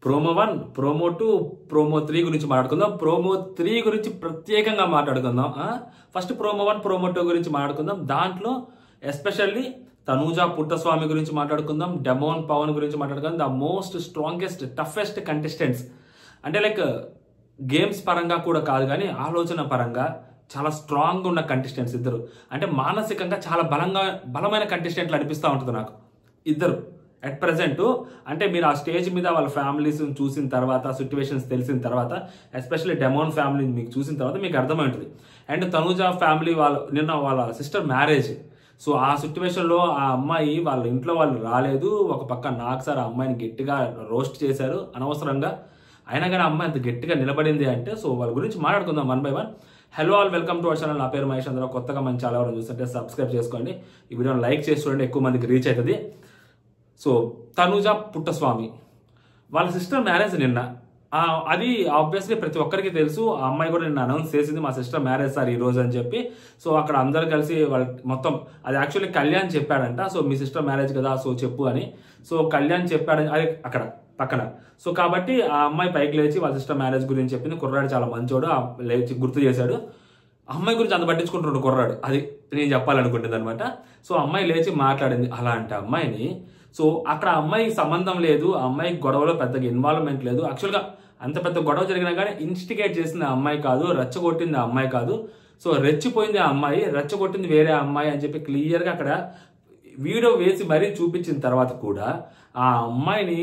Promo 1, promo 2, promo 3 గురించి మాట్లాడుకుందాం. Promo 3 గురించి ప్రత్యేకంగా మాట్లాడుకుందాం. ఫస్ట్ ప్రోమో 1, ప్రోమో 2 గురించి మాట్లాడుకుందాం. దాంట్లో ఎస్పెషల్లీ తనూజా పుట్టస్వామి గురించి మాట్లాడుకుందాం. డెమోన్ పవన్ గురించి మాట్లాడుకుందాం. The most strongest toughest contestants, అంటే లైక్ గేమ్స్ పరంగా కూడా కాదు కానీ ఆలోచన పరంగా చాలా స్ట్రాంగ్ ఉన్న కంటెస్టెంట్స్ ఇద్దరు. అంటే మానసికంగా చాలా బలమైన కంటెస్టెంట్లు అనిపిస్తూ ఉంటుంది నాకు ఇద్దరు అట్ ప్రజెంట్. అంటే మీరు ఆ స్టేజ్ మీద వాళ్ళ ఫ్యామిలీస్ చూసిన తర్వాత, సిచ్యువేషన్స్ తెలిసిన తర్వాత, ఎస్పెషల్లీ డెమోన్ ఫ్యామిలీని మీకు చూసిన తర్వాత మీకు అర్థమవుతుంది. అండ్ తనూజా ఫ్యామిలీ నిన్న వాళ్ళ సిస్టర్ మ్యారేజ్. సో ఆ సిచ్యువేషన్లో ఆ అమ్మాయి వాళ్ళ ఇంట్లో వాళ్ళు రాలేదు. ఒక పక్క నాకు సార్ ఆ అమ్మాయిని గట్టిగా రోస్ట్ చేశారు అనవసరంగా. అయినా కానీ అమ్మాయి అంత గట్టిగా నిలబడింది అంటే, సో వాళ్ళ గురించి మాట్లాడుకుందాం 1 by 1. Hello all, welcome to our channel. నా పేరు మహేష్. అందరూ కొత్తగా మన ఛానల్ ఎవరైనా చూస్తుంటే సబ్స్క్రైబ్ చేసుకోండి. ఈ వీడియోని లైక్ చేసి చూడండి, ఎక్కువ మందికి రీచ్ అవుతుంది. సో తనూజా పుట్టస్వామి వాళ్ళ సిస్టర్ మ్యారేజ్ నిన్న. అది ఆబ్వియస్లీ ప్రతి ఒక్కరికి తెలుసు. ఆ అమ్మాయి కూడా నిన్న అనౌన్స్ చేసింది, మా సిస్టర్ మ్యారేజ్ సార్ ఈ రోజు అని చెప్పి. సో అక్కడ అందరు కలిసి వాళ్ళ మొత్తం అది యాక్చువల్లీ కళ్యాణ్ చెప్పాడంట. సో మీ సిస్టర్ మ్యారేజ్ కదా, సో చెప్పు అని. సో కళ్యాణ్ చెప్పాడని అది అక్కడ పక్కన. సో కాబట్టి ఆ అమ్మాయి పైకి లేచి వాళ్ళ సిస్టర్ మ్యారేజ్ గురించి చెప్పింది. కుర్రాడు చాలా మంచోడు, లేచి గుర్తు చేశాడు. అమ్మాయి గురించి అంత పట్టించుకుంటున్నాడు కుర్రాడు, అది నేను చెప్పాలనుకుంటుంది అనమాట. సో అమ్మాయి లేచి మాట్లాడింది. అలాంటి అమ్మాయిని, సో అక్కడ అమ్మాయికి సంబంధం లేదు, ఆ అమ్మాయికి గొడవలో పెద్దగా ఇన్వాల్వ్మెంట్ లేదు. యాక్చువల్గా అంత పెద్ద గొడవ జరిగినా కానీ ఇన్స్టిగేట్ చేసింది ఆ అమ్మాయి కాదు, రెచ్చగొట్టింది ఆ అమ్మాయి కాదు. సో రెచ్చిపోయింది ఆ అమ్మాయి, రెచ్చగొట్టింది వేరే అమ్మాయి అని చెప్పి క్లియర్గా అక్కడ వీడియో వేసి మరీ చూపించిన తర్వాత కూడా ఆ అమ్మాయిని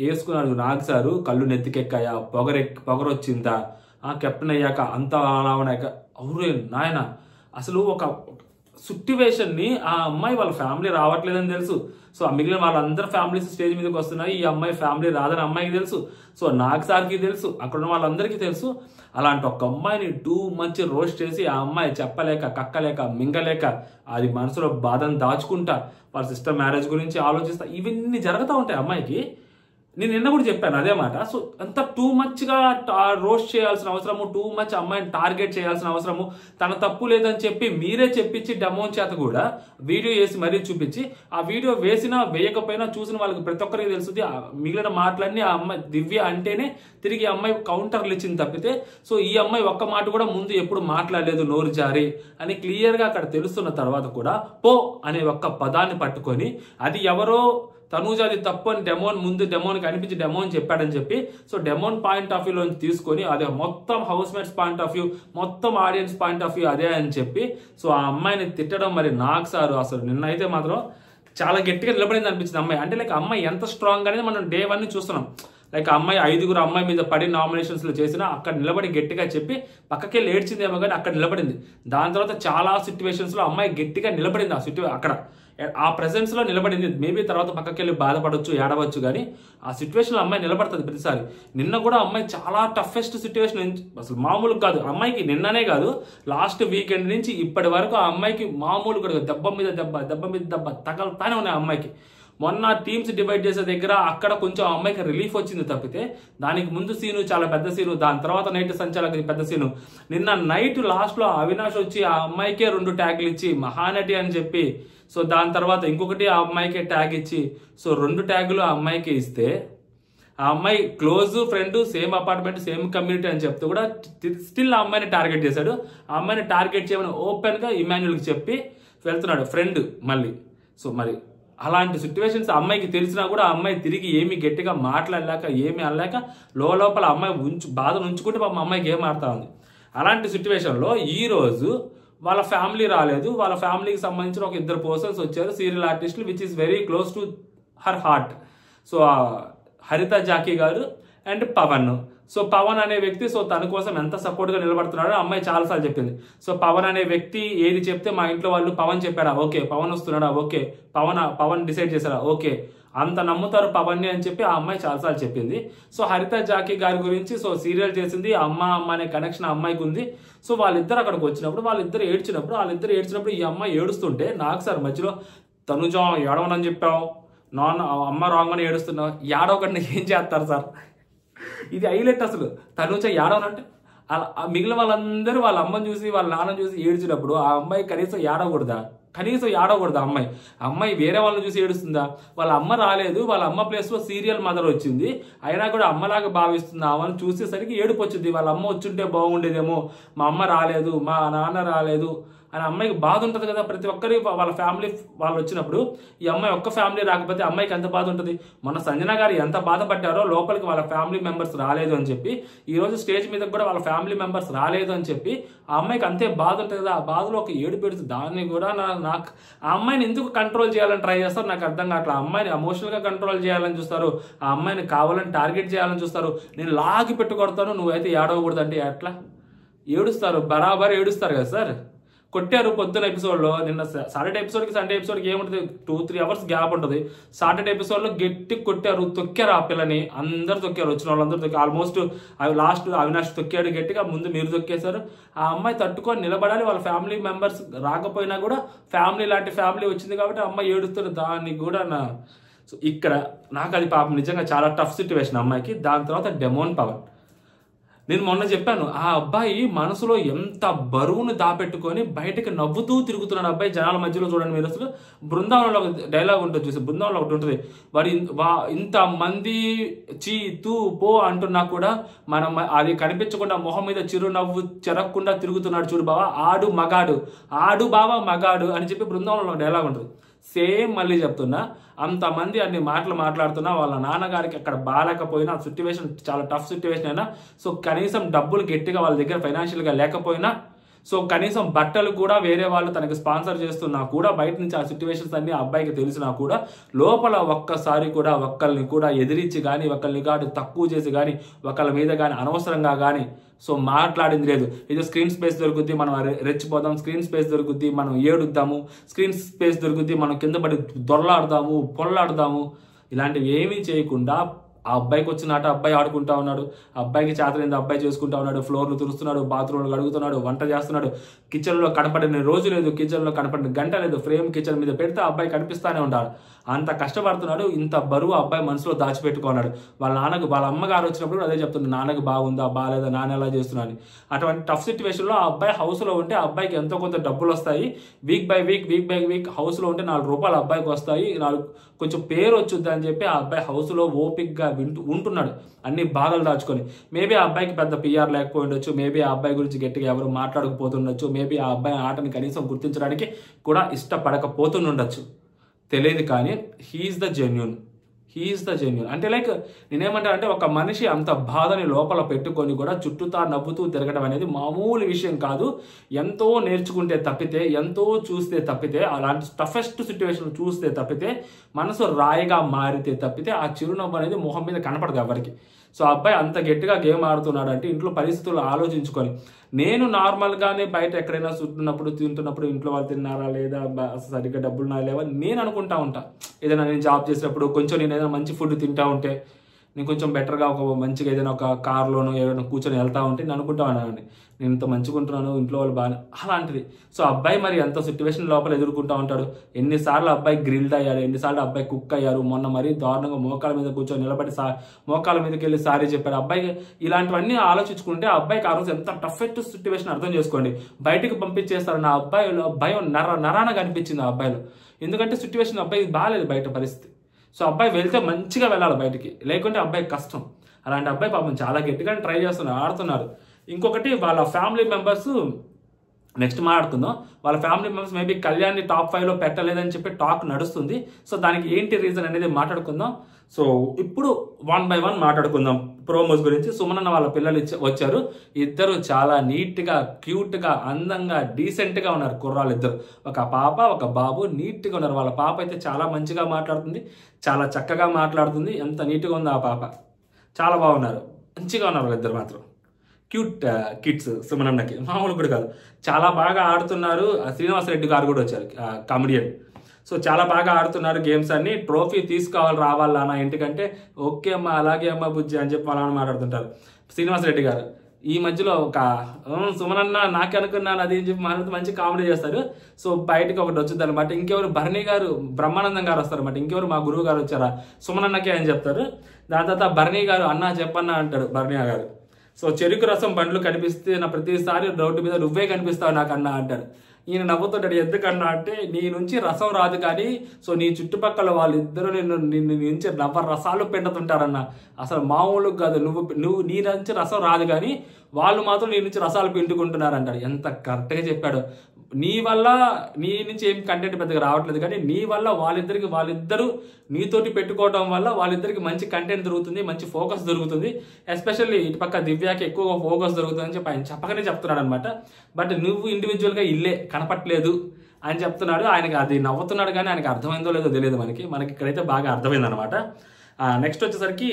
వేసుకున్నాడు నాగ్ సారు. కళ్ళు నెత్తికెక్కాయా, పొగరొచ్చిందా, కెప్టెన్ అయ్యాక అంత అలా ఉన్నాక అవురే నాయన. అసలు ఒక సిట్యువేషన్ని ఆ అమ్మాయి వాళ్ళ ఫ్యామిలీ రావట్లేదని తెలుసు. సో మిగిలిన వాళ్ళందరూ ఫ్యామిలీస్ స్టేజ్ మీదకి వస్తున్నాయి, ఈ అమ్మాయి ఫ్యామిలీ రాదని అమ్మాయికి తెలుసు. సో నాగ్ సార్కి తెలుసు, అక్కడ ఉన్న వాళ్ళందరికీ తెలుసు. అలాంటి ఒక అమ్మాయిని టూ మంచి రోస్ట్ చేసి ఆ అమ్మాయి చెప్పలేక, కక్కలేక, మింగలేక, అది మనసులో బాధను దాచుకుంటా వాళ్ళ సిస్టర్ మ్యారేజ్ గురించి ఆలోచిస్తా, ఇవన్నీ జరుగుతూ ఉంటాయి అమ్మాయికి. నేను నిన్న కూడా చెప్పాను అదే మాట. సో అంత టూ మచ్గా రోస్ట్ చేయాల్సిన అవసరము, టూ మచ్ అమ్మాయిని టార్గెట్ చేయాల్సిన అవసరము, తన తప్పు లేదని చెప్పి మీరే చెప్పించి డెమోన్ చేత కూడా వీడియో వేసి మరీ చూపించి, ఆ వీడియో వేసినా వేయకపోయినా చూసిన వాళ్ళకి ప్రతి ఒక్కరికి తెలుస్తుంది. మిగిలిన మాటలన్నీ ఆ అమ్మాయి దివ్య అంటేనే తిరిగి అమ్మాయి కౌంటర్లు ఇచ్చింది తప్పితే, సో ఈ అమ్మాయి ఒక్క మాట కూడా ముందు ఎప్పుడు మాట్లాడలేదు నోరు జారి అని క్లియర్గా అక్కడ తెలుస్తున్న తర్వాత కూడా పో అనే ఒక్క పదాన్ని పట్టుకొని, అది ఎవరో తనూజాది తప్పు అని డెమోన్కి అనిపించి డెమోన్ చెప్పాడని చెప్పి, సో డెమోన్ పాయింట్ ఆఫ్ వ్యూలో తీసుకొని అదే మొత్తం house mates point of view, మొత్తం ఆడియన్స్ పాయింట్ ఆఫ్ వ్యూ అదే అని చెప్పి, సో ఆ అమ్మాయిని తిట్టడం మరి నాగ్ సారు అసలు నిన్న అయితే మాత్రం చాలా గట్టిగా నిలబడింది అనిపించింది అమ్మాయి. అంటే లైక్ అమ్మాయి ఎంత స్ట్రాంగ్ అనేది మనం డే 1 చూస్తున్నాం. లైక్ అమ్మాయి 5గురు అమ్మాయి మీద పడి నామినేషన్స్లో చేసినా అక్కడ నిలబడి గట్టిగా చెప్పి పక్కకే లేడ్చిందేమో కానీ అక్కడ నిలబడింది. దాని తర్వాత చాలా సిచ్యువేషన్స్లో అమ్మాయి గట్టిగా నిలబడింది. అక్కడ ఆ ప్రెజెన్స్లో నిలబడింది. మేబీ తర్వాత పక్కకి వెళ్ళి బాధపడవచ్చు, ఏడవచ్చు, కానీ ఆ సిచ్యువేషన్లో అమ్మాయి నిలబడుతుంది ప్రతిసారి. నిన్న కూడా అమ్మాయి చాలా టఫెస్ట్ సిచ్యువేషన్, అసలు మామూలు కాదు అమ్మాయికి. నిన్ననే కాదు, లాస్ట్ వీకెండ్ నుంచి ఇప్పటి వరకు ఆ అమ్మాయికి మామూలు కూడా దెబ్బ మీద దెబ్బ తగలుతానే ఉన్నాయి అమ్మాయికి. మొన్న టీమ్స్ డివైడ్ చేసే దగ్గర అక్కడ కొంచెం ఆ అమ్మాయికి రిలీఫ్ వచ్చింది తప్పితే, దానికి ముందు సీను చాలా పెద్ద సీను, దాని తర్వాత నైట్ సంచాలకుని పెద్ద సీను. నిన్న నైట్ లాస్ట్లో అవినాష్ వచ్చి ఆ అమ్మాయికే 2 ట్యాగ్లు ఇచ్చి మహానటి అని చెప్పి, సో దాని తర్వాత ఇంకొకటి ఆ అమ్మాయికే ట్యాగ్ ఇచ్చి, సో 2 ట్యాగులు ఆ అమ్మాయికే ఇస్తే, ఆ అమ్మాయి close friend, same apartment, same community అని చెప్తూ కూడా స్టిల్ ఆ అమ్మాయిని టార్గెట్ చేశాడు. ఆ అమ్మాయిని టార్గెట్ చేయమని ఓపెన్గా ఇమాన్యుల్కి చెప్పి వెళ్తున్నాడు ఫ్రెండ్ మళ్ళీ. సో మరి అలాంటి సిచ్యువేషన్స్ అమ్మాయికి తెలిసినా కూడా ఆ అమ్మాయి తిరిగి ఏమి గట్టిగా మాట్లాడలేక, ఏమి అనలేక లోపల అమ్మాయి బాధను ఉంచుకుంటే పాపం అమ్మాయికి ఏం ఆడుతూ ఉంది. అలాంటి సిచ్యువేషన్లో ఈరోజు వాళ్ళ ఫ్యామిలీ రాలేదు. వాళ్ళ ఫ్యామిలీకి సంబంధించిన ఒక 2 పర్సన్స్ వచ్చారు, సీరియల్ ఆర్టిస్టులు, which is very close to her heart. So హరిత జాకీ గారు అండ్ పవన్. సో పవన్ అనే వ్యక్తి, సో తన కోసం ఎంత సపోర్ట్గా నిలబడుతున్నాడో అమ్మాయి చాలాసార్లు చెప్పింది. సో పవన్ అనే వ్యక్తి ఏది చెప్తే మా ఇంట్లో వాళ్ళు పవన్ చెప్పారా, ఓకే. పవన్ వస్తున్నాడా, ఓకే. పవన్ డిసైడ్ చేశారా, ఓకే. అంత నమ్ముతారు పవన్ని అని చెప్పి ఆ అమ్మాయి చాలాసార్లు చెప్పింది. సో హరిత జాకీ గారి గురించి సో సీరియల్ చేసింది, అమ్మ అనే కనెక్షన్ ఆ అమ్మాయికి ఉంది. సో వాళ్ళిద్దరు అక్కడికి వచ్చినప్పుడు, వాళ్ళిద్దరు ఏడ్చినప్పుడు ఈ అమ్మాయి ఏడుస్తుంటే నాకు సార్ మధ్యలో తనుజా ఏడవనని చెప్పావు, అమ్మ రాంగ్ అని ఏడుస్తున్నావు, ఏడవకుండా ఏం చేస్తారు సార్? ఇది హైలైట్ అసలు. తనుజ ఏడవనంటే అలా మిగిలిన వాళ్ళందరూ వాళ్ళ అమ్మని చూసి వాళ్ళ నాన్నని చూసి ఏడ్చినప్పుడు ఆ అమ్మాయి కనీసం ఏడవకూడదా? కనీసం ఏడవకూడదు అమ్మాయి వేరే వాళ్ళని చూసి ఏడుస్తుందా? వాళ్ళ అమ్మ రాలేదు, వాళ్ళ అమ్మ ప్లేస్లో సీరియల్ మదర్ వచ్చింది, అయినా కూడా అమ్మలాగా భావిస్తుంది. ఆమెను చూసేసరికి ఏడుపు వచ్చింది. వాళ్ళ అమ్మ వచ్చుంటే బాగుండేదేమో, మా అమ్మ రాలేదు, మా నాన్న రాలేదు అని అమ్మాయికి బాధ ఉంటుంది కదా. ప్రతి ఒక్కరి వాళ్ళ ఫ్యామిలీ వాళ్ళు వచ్చినప్పుడు ఈ అమ్మాయి ఒక్క ఫ్యామిలీ రాకపోతే అమ్మాయికి ఎంత బాధ ఉంటుంది. మన సంజన గారు ఎంత బాధపడ్డారో లోపలికి వాళ్ళ ఫ్యామిలీ మెంబర్స్ రాలేదు అని చెప్పి, ఈరోజు స్టేజ్ మీద కూడా వాళ్ళ ఫ్యామిలీ మెంబర్స్ రాలేదు అని చెప్పి ఆ అమ్మాయికి అంతే బాధ ఉంటుంది కదా. ఆ బాధలో ఒక ఏడు పెడుతుంది. దాన్ని కూడా నాకు ఆ అమ్మాయిని ఎందుకు కంట్రోల్ చేయాలని ట్రై చేస్తారు నాకు అర్థం కావట్లేదు. ఆ అమ్మాయిని ఎమోషనల్గా కంట్రోల్ చేయాలని చూస్తారు, ఆ అమ్మాయిని కావాలని టార్గెట్ చేయాలని చూస్తారు. నేను లాగి పెట్టుకొడతాను, నువ్వైతే ఏడవకూడదు అంటే ఎట్లా ఏడుస్తారు? బరాబర్ ఏడుస్తారు కదా సార్. కొట్టారు పొద్దున్న ఎపిసోడ్లో. నిన్న సాటర్డే ఎపిసోడ్కి సండే ఎపిసోడ్కి ఏముంటుంది, 2-3 అవర్స్ గ్యాప్ ఉంటుంది. సాటర్డే ఎపిసోడ్లో గట్టి కొట్టారు, తొక్కారు ఆ పిల్లని. అందరు తొక్కారు, వచ్చిన వాళ్ళందరూ తొక్కారు. ఆల్మోస్ట్ లాస్ట్ అవినాష్ తొక్కాడు గట్టిగా, ముందు మీరు తొక్కేశారు. ఆ అమ్మాయి తట్టుకొని నిలబడాలి. వాళ్ళ ఫ్యామిలీ మెంబర్స్ రాకపోయినా కూడా ఫ్యామిలీ లాంటి ఫ్యామిలీ వచ్చింది కాబట్టి ఆ అమ్మాయి ఏడుస్తారు. దాన్ని కూడా సో ఇక్కడ నాకు అది పాపం నిజంగా చాలా టఫ్ సిచ్యువేషన్ అమ్మాయికి. దాని తర్వాత డెమోన్ పవన్. నేను మొన్న చెప్పాను, ఆ అబ్బాయి మనసులో ఎంత బరువును దాపెట్టుకొని బయటకు నవ్వుతూ తిరుగుతున్నాడు అబ్బాయి జనాల మధ్యలో. చూడండి మీరు, అసలు బృందావనంలో ఒక డైలాగ్ ఉంటుంది చూసి, బృందావనంలో ఒకటి ఉంటుంది, ఇంత మంది చీ తూ పో అంటున్నా కూడా మనం అది కనిపించకుండా మొహం మీద చిరునవ్వు చెరగకుండా తిరుగుతున్నాడు చూడు బావా, ఆడు మగాడు, ఆడు బావా మగాడు అని చెప్పి బృందావనంలో డైలాగ్ ఉంటుంది. సేమ్ మళ్ళీ చెప్తున్నా, అంతమంది అన్ని మాటలు మాట్లాడుతున్నా వాళ్ళ నాన్నగారికి అక్కడ బాగాలేకపోయినా, సిచ్యువేషన్ చాలా టఫ్ సిచ్యువేషన్ అయినా, సో కనీసం డబ్బులు గట్టిగా వాళ్ళ దగ్గర ఫైనాన్షియల్గా లేకపోయినా, సో కనీసం బట్టలు కూడా వేరే వాళ్ళు తనకి స్పాన్సర్ చేస్తున్నా కూడా, బయట నుంచి ఆ సిచ్యువేషన్స్ అన్ని ఆ అబ్బాయికి తెలిసినా కూడా లోపల ఒక్కసారి కూడా ఒక్కరిని కూడా ఎదిరించి కానీ, ఒకరిని కానీ తక్కువ చేసి కానీ, ఒకళ్ళ మీద కానీ అనవసరంగా కానీ సో మాట్లాడింది లేదు. ఏదో స్క్రీన్ స్పేస్ దొరుకుద్ది మనం రెచ్చిపోదాం, స్క్రీన్ స్పేస్ దొరుకుద్ది మనం ఏడుద్దాము, స్క్రీన్ స్పేస్ దొరుకుద్ది మనం కింద పడి దొరలాడదాము, పొల్లాడదాము, ఇలాంటివి ఏమీ చేయకుండా ఆ అబ్బాయికి వచ్చిన ఆట అబ్బాయి ఆడుకుంటా ఉన్నాడు. ఆ అబ్బాయికి చేతనైంది అబ్బాయి చేసుకుంటా ఉన్నాడు. ఫ్లోర్లు తుడుస్తున్నాడు, బాత్రూమ్లు కడుగుతున్నాడు, వంట చేస్తున్నాడు. కిచెన్లో కనపడిన రోజు లేదు, కిచెన్లో కనపడిన గంట లేదు. ఫ్రేమ్ కిచెన్ మీద పెడితే అబ్బాయి కనిపిస్తానే ఉంటాడు. అంత కష్టపడుతున్నాడు. ఇంత బరువు అబ్బాయి మనసులో దాచిపెట్టుకున్నాడు. వాళ్ళ నాన్నకు, వాళ్ళ అమ్మగారు వచ్చినప్పుడు అదే చెప్తున్నాడు, నాన్నకు బాగుందా బాగాలేదా, నాన్న ఎలా చేస్తున్నాను. అటువంటి టఫ్ సిచ్యువేషన్లో ఆ అబ్బాయి హౌస్లో ఉంటే ఆ అబ్బాయికి ఎంతో కొంత డబ్బులు వస్తాయి. వీక్ బై వీక్ హౌస్లో ఉంటే 4 రూపాయలు అబ్బాయికి వస్తాయి, కొంచెం పేరు వచ్చుద్ది అని చెప్పి ఆ అబ్బాయి హౌస్లో ఓపిక్గా ఉంటున్నాడు, అన్ని బాధలు దాచుకొని. మేబీ ఆ అబ్బాయికి పెద్ద పిఆర్ లేకపోయి ఉండొచ్చు, మేబీ ఆ అబ్బాయి గురించి గట్టిగా ఎవరు మాట్లాడకపోతుండొచ్చు, మేబీ ఆ అబ్బాయి ఆటని కనీసం గుర్తించడానికి కూడా ఇష్టపడకపోతుండొచ్చు, తెలియదు. కానీ హీఈస్ ద జెన్యూన్. అంటే లైక్ నేనేమంటా అంటే, ఒక మనిషి అంత బాధని లోపల పెట్టుకొని కూడా చుట్టూతా నవ్వుతూ తిరగడం అనేది మామూలు విషయం కాదు. ఎంతో నేర్చుకుంటే తప్పితే, ఎంతో చూస్తే తప్పితే, అలాంటి టఫెస్ట్ సిచ్యువేషన్ చూస్తే తప్పితే, మనసు రాయిగా మారితే తప్పితే ఆ చిరునవ్వు అనేది మొహం మీద కనపడదు ఎవరికి. సో ఆ అబ్బాయి అంత గట్టిగా గేమ్ ఆడుతున్నాడు అంటే ఇంట్లో పరిస్థితులు ఆలోచించుకొని, నేను నార్మల్గానే బయట ఎక్కడైనా తింటున్నప్పుడు ఇంట్లో వాళ్ళు తిన్నారా లేదా, సరిగ్గా డబ్బులు నా లేవా నేను అనుకుంటా ఉంటా. ఏదైనా నేను జాబ్ చేసేటప్పుడు కొంచెం నేను ఏదైనా మంచి ఫుడ్ తింటా ఉంటే, నేను కొంచెం బెటర్గా ఒక మంచిగా ఏదైనా ఒక కార్లోనో ఏదైనా కూర్చొని వెళ్తా ఉంటే నేను అనుకుంటా ఉన్నానండి, నేను ఇంత మంచిగా ఉంటున్నాను, ఇంట్లో వాళ్ళు బాగా, అలాంటిది. సో అబ్బాయి మరి ఎంత సిచ్యువేషన్ లోపల ఎదుర్కొంటూ ఉంటాడు. ఎన్నిసార్లు అబ్బాయి గ్రిల్డ్ అయ్యారు, ఎన్నిసార్లు అబ్బాయి కుక్ అయ్యారు. మొన్న మరీ దారుణంగా మోకాల మీద కూర్చొని నిలబడి మోకాల మీదకి వెళ్ళి సారీ చెప్పారు అబ్బాయికి. ఇలాంటివన్నీ ఆలోచించుకుంటే అబ్బాయికి ఆ రోజు ఎంత టఫెస్ట్ సిచ్యువేషన్ అర్థం చేసుకోండి. బయటకు పంపించేస్తారు నా అబ్బాయిలో భయం నరాన కనిపించింది ఆ అబ్బాయిలో. ఎందుకంటే సిచ్యువేషన్ అబ్బాయి బాగాలేదు బయట పరిస్థితి. సో అబ్బాయి వెళ్తే మంచిగా వెళ్ళాలి బయటికి, లేకుంటే అబ్బాయి కష్టం. అలాంటి అబ్బాయి పాపం చాలా గట్టిగా ట్రై చేస్తున్నారు, ఆడుతున్నారు. ఇంకొకటి వాళ్ళ ఫ్యామిలీ మెంబర్స్, నెక్స్ట్ మాట్లాడుకుందాం. వాళ్ళ ఫ్యామిలీ మెంబర్స్ మేబీ కళ్యాణ్ని టాప్ 5లో పెట్టలేదని చెప్పి టాక్ నడుస్తుంది. సో దానికి ఏంటి రీజన్ అనేది మాట్లాడుకుందాం. సో ఇప్పుడు 1 by 1 మాట్లాడుకుందాం ప్రోమోస్ గురించి. సుమనన్న వాళ్ళ పిల్లలు వచ్చారు. ఇద్దరు చాలా నీట్గా, క్యూట్గా, అందంగా, డీసెంట్గా ఉన్నారు కుర్రాళ్ళు ఇద్దరు. ఒక పాప ఒక బాబు నీట్గా ఉన్నారు. వాళ్ళ పాప అయితే చాలా మంచిగా మాట్లాడుతుంది, చాలా చక్కగా మాట్లాడుతుంది. ఎంత నీట్గా ఉందో ఆ పాప, చాలా బాగున్నారు, మంచిగా ఉన్నారు వాళ్ళిద్దరు మాత్రం. క్యూట్ కిడ్స్ సుమనన్నకి, మామూలు కూడా కాదు, చాలా బాగా ఆడుతున్నారు. శ్రీనివాసరెడ్డి గారు కూడా వచ్చారు, కామెడియన్. సో చాలా బాగా ఆడుతున్నారు గేమ్స్ అన్ని. ట్రోఫీ తీసుకోవాలి రావాలి అన్న ఇంటికంటే, ఓకే అమ్మా అలాగే అమ్మ బుజ్జి అని చెప్పి అలా మాట్లాడుతుంటారు శ్రీనివాసరెడ్డి గారు. ఈ మధ్యలో ఒక సుమనన్న నాకే అనుకున్నాను అది అని చెప్పి మనతో మంచి కామెడీ చేస్తారు. సో బయటకు ఒకటి వచ్చింది అనమాట. ఇంకెవరు భరణి గారు, బ్రహ్మానందం గారు వస్తారు అనమాట. ఇంకెవరు మా గురువు గారు వచ్చారా, సుమనన్నకే అని చెప్తారు. దాని తర్వాత భరణి గారు అన్న చెప్పన్నా అంటాడు భరణి గారు. సో చెరుకు రసం బండ్లు కనిపిస్తే నా ప్రతిసారి రోడ్డు మీద నువ్వే కనిపిస్తావు నాకు అన్న అంటాడు. ఈయన నవ్వుతుంటాడు. ఎందుకన్నా అంటే నీ నుంచి రసం రాదు కానీ సో నీ చుట్టుపక్కల వాళ్ళిద్దరూ నిన్ను నుంచి రసాలు పిండుతుంటారన్న. అసలు మామూలు కాదు. నువ్వు నీ నుంచి రసం రాదు కానీ వాళ్ళు మాత్రం నీ నుంచి రసాలు పిండుకుంటున్నారు అంటాడు. ఎంత కరెక్ట్గా చెప్పాడు. నీ వల్ల నీ నుంచి ఏం కంటెంట్ పెద్దగా రావట్లేదు కానీ నీ వల్ల వాళ్ళిద్దరూ నీతోటి పెట్టుకోవడం వల్ల వాళ్ళిద్దరికి మంచి కంటెంట్ దొరుకుతుంది, మంచి ఫోకస్ దొరుకుతుంది. ఎస్పెషల్లీ ఇటు పక్క దివ్యాకి ఎక్కువ ఫోకస్ దొరుకుతుంది అని చెప్పి ఆయన చెప్పకనే చెప్తున్నాడు అనమాట. బట్ నువ్వు ఇండివిజువల్గా ఇల్లే కనపట్లేదు అని చెప్తున్నాడు. ఆయనకి అది నవ్వుతున్నాడు కానీ ఆయనకి అర్థమైందో లేదో తెలియదు. మనకి ఇక్కడైతే బాగా అర్థమైంది అనమాట. నెక్స్ట్ వచ్చేసరికి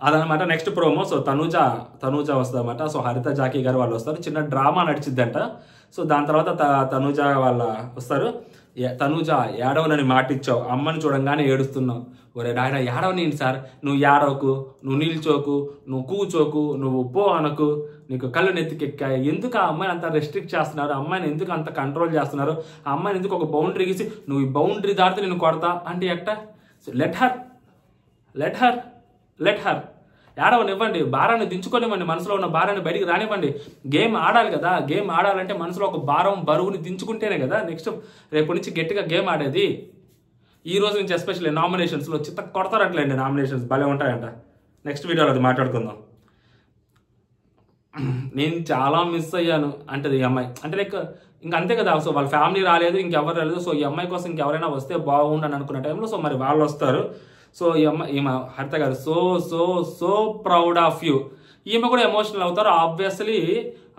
అదనమాట నెక్స్ట్ ప్రోమో. సో తనూజ వస్తుంది అనమాట. సో హరిత జాకీ గారు వాళ్ళు వస్తారు. చిన్న డ్రామా నడిచిద్దంట. సో దాని తర్వాత తనూజ వాళ్ళ వస్తారు. తనూజ ఏడవనని మాటిచ్చావు, అమ్మని చూడంగానే ఏడుస్తున్నావు. ఒరే నాయన ఏడవని సార్, నువ్వు ఏడవకు, నువ్వు నిల్చోకు, నువ్వు కూచోకు, నువ్వు పో అనకు, నీకు కళ్ళు నెత్తికెక్కాయి. ఎందుకు ఆ అమ్మాయిని అంత రెస్ట్రిక్ట్ చేస్తున్నారు, అమ్మాయిని ఎందుకు అంత కంట్రోల్ చేస్తున్నారు, ఆ అమ్మాయిని ఎందుకు ఒక బౌండరీ గీసి నువ్వు ఈ బౌండరీ దాటితే నేను కొడతా అంటే ఎట్ట? సో లెట్ హర్ ఏడవనివ్వండి, భారాన్ని దించుకోనివ్వండి, మనసులో ఉన్న భారాన్ని బయటికి రానివ్వండి. గేమ్ ఆడాలి కదా. గేమ్ ఆడాలంటే మనసులో ఒక బరువుని దించుకుంటేనే కదా నెక్స్ట్ రేపు నుంచి గట్టిగా గేమ్ ఆడేది. ఈ రోజు నుంచి ఎస్పెషల్లీ నామినేషన్స్లో చిత్త కొడతారట్లేండి. నామినేషన్స్ భలే ఉంటాయంట. నెక్స్ట్ వీడియోలో అది మాట్లాడుకుందాం. నేను చాలా మిస్ అయ్యాను అంటది ఈ అమ్మాయి. అంటే లైక్ ఇంకా అంతే కదా. సో వాళ్ళ ఫ్యామిలీ రాలేదు, ఇంకెవరు రాలేదు. సో ఈ అమ్మాయి కోసం ఇంకెవరైనా వస్తే బాగుండని అనుకున్న టైంలో సో మరి వాళ్ళు వస్తారు. సో ఈమె హరిత గారు సో ప్రౌడ్ ఆఫ్ యూ. ఈమె కూడా ఎమోషనల్ అవుతారు. ఆబ్వియస్లీ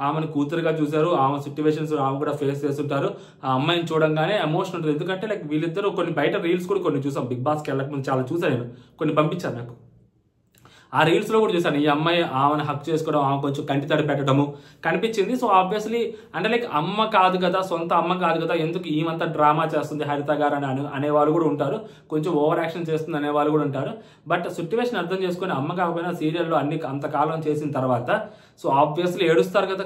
ఆమెను కూతురుగా చూశారు, ఆమె సిచ్యువేషన్స్ ఆమె కూడా ఫేస్ చేస్తుంటారు. ఆ అమ్మాయిని చూడంగానే ఎమోషన్ ఉంటుంది. ఎందుకంటే లైక్ వీళ్ళిద్దరూ కొన్ని బయట రీల్స్ కూడా కొన్ని చూసాం. బిగ్ బాస్కి వెళ్ళక ముందు చాలా చూసాను నేను. కొన్ని పంపించాను నాకు. ఆ రీల్స్లో కూడా చూసాను. ఈ అమ్మాయి ఆమెను హక్ చేసుకోవడం, ఆమె కొంచెం కంటి తడి పెట్టడము కనిపించింది. సో ఆబ్వియస్లీ అంటే లైక్ అమ్మ కాదు కదా, సొంత అమ్మ కాదు కదా, ఎందుకు ఈమంతా డ్రామా చేస్తుంది హరిత గారు అని అనేవాళ్ళు కూడా ఉంటారు. కొంచెం ఓవర్ యాక్షన్ చేస్తుంది అనేవాళ్ళు కూడా ఉంటారు. బట్ సిచ్యువేషన్ అర్థం చేసుకుని అమ్మ కాకపోయినా సీరియల్లో అంతకాలం చేసిన తర్వాత సో ఆబ్వియస్లీ ఏడుస్తారు కదా.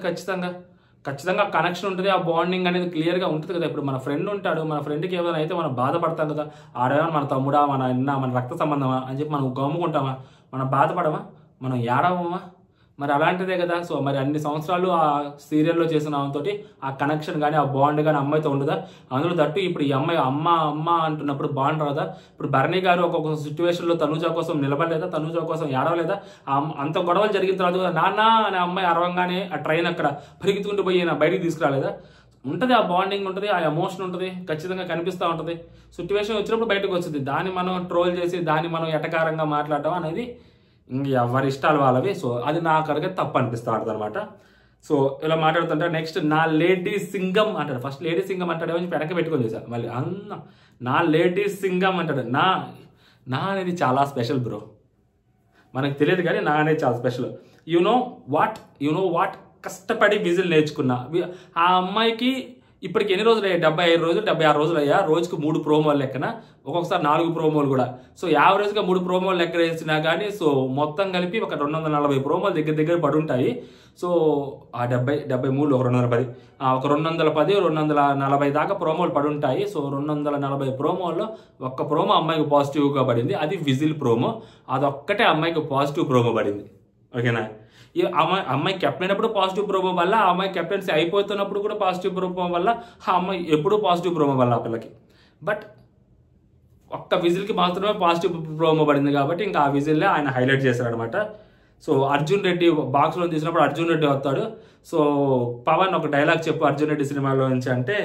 ఖచ్చితంగా కనెక్షన్ ఉంటుంది. ఆ బాండింగ్ అనేది క్లియర్గా ఉంటుంది కదా. ఇప్పుడు మన ఫ్రెండ్ ఉంటాడు, మన ఫ్రెండ్కి ఏమైనా అయితే మనం బాధపడతాం కదా. ఆడేమో మన తమ్ముడా, మన అన్న, మన రక్త సంబంధమా అని చెప్పి మనం గమ్ముకుంటామా, మనం బాధపడమా, మనం ఏడవమా? మరి అలాంటిదే కదా. సో మరి అన్ని సంవత్సరాలు ఆ సీరియల్లో చేసిన ఆమెతోటి ఆ కనెక్షన్ కానీ ఆ బాండ్ కానీ అమ్మాయితో ఉండదా? అందులో తట్టు ఇప్పుడు ఈ అమ్మాయి అమ్మ అంటున్నప్పుడు బాండ్ రాదా? ఇప్పుడు భరణి గారు ఒక్కొక్క సిచ్యువేషన్లో తనూజ కోసం నిలబడలేదా, తనూజ కోసం ఏడవలేదా? అంత గొడవలు జరిగిన తర్వాత కదా నాన్న అనే అమ్మాయి అరవంగానే ఆ ట్రైన్ అక్కడ పరిగెత్తుకుంటూ పోయి బయటికి తీసుకురాలేదా? ఉంటుంది, ఆ బాండింగ్ ఉంటుంది, ఆ ఎమోషన్ ఉంటుంది, ఖచ్చితంగా కనిపిస్తూ ఉంటుంది. సిచ్యువేషన్ వచ్చినప్పుడు బయటకు వచ్చింది. దాన్ని మనం ట్రోల్ చేసి దాన్ని మనం ఎటకారంగా మాట్లాడటం అనేది ఇంక ఎవరి ఇష్టాలు వాళ్ళవి. సో అది నాకు అడిగే తప్పు అనిపిస్తూ ఉంటుంది అనమాట. సో ఇలా మాట్లాడుతుంటే నెక్స్ట్ నా లేడీ సింగం అంటాడు. ఫస్ట్ లేడీ సింగం అంటాడు అని వెనక పెట్టుకొని చేశాను. మళ్ళీ నా లేడీ సింగం అంటాడు. నా అనేది చాలా స్పెషల్ బ్రో. మనకు తెలియదు కానీ నా అనేది చాలా స్పెషల్. యు నో వాట్ కష్టపడి విజిల్ నేర్చుకున్నా. ఆ అమ్మాయికి ఇప్పటికి ఎన్ని రోజులు అయ్యాయి? 75 రోజులు 76 రోజులు అయ్యా. రోజుకు 3 ప్రోమోలు లెక్కన, ఒక్కొక్కసారి 4 ప్రోమోలు కూడా. సో యావరేజ్గా 3 ప్రోమోలు లెక్క వేసినా కానీ సో మొత్తం కలిపి ఒక 240 ప్రోమోలు దగ్గర పడి ఉంటాయి. సో ఆ 73 ఒక 210 ఒక 210 240 దాకా ప్రోమోలు పడి ఉంటాయి. సో 240 ప్రోమోల్లో ఒక్క ప్రోమో అమ్మాయికి పాజిటివ్గా పడింది. అది విజిల్ ప్రోమో. అదొక్కటే అమ్మాయికి పాజిటివ్ ప్రోమో పడింది. ఓకేనా? ఈ అమ్మాయి కెప్టెన్ అయినప్పుడు పాజిటివ్ ప్రోమో వల్ల, ఆ అమ్మాయి కెప్టెన్సీ అయిపోతున్నప్పుడు కూడా పాజిటివ్ ప్రోమో వల్ల, ఆ అమ్మాయి ఎప్పుడూ పాజిటివ్ ప్రోమో వల్ల ఆ పిల్లకి. బట్ ఒక్క విజిల్కి మాత్రమే పాజిటివ్ ప్రోమో పడింది కాబట్టి ఇంకా ఆ విజిల్లే ఆయన హైలైట్ చేశారనమాట. సో అర్జున్ రెడ్డి బాక్స్లో తీసినప్పుడు అర్జున్ రెడ్డి వస్తాడు. సో పవన్ ఒక డైలాగ్ చెప్పు అర్జున్ రెడ్డి సినిమాలో నుంచి అంటే,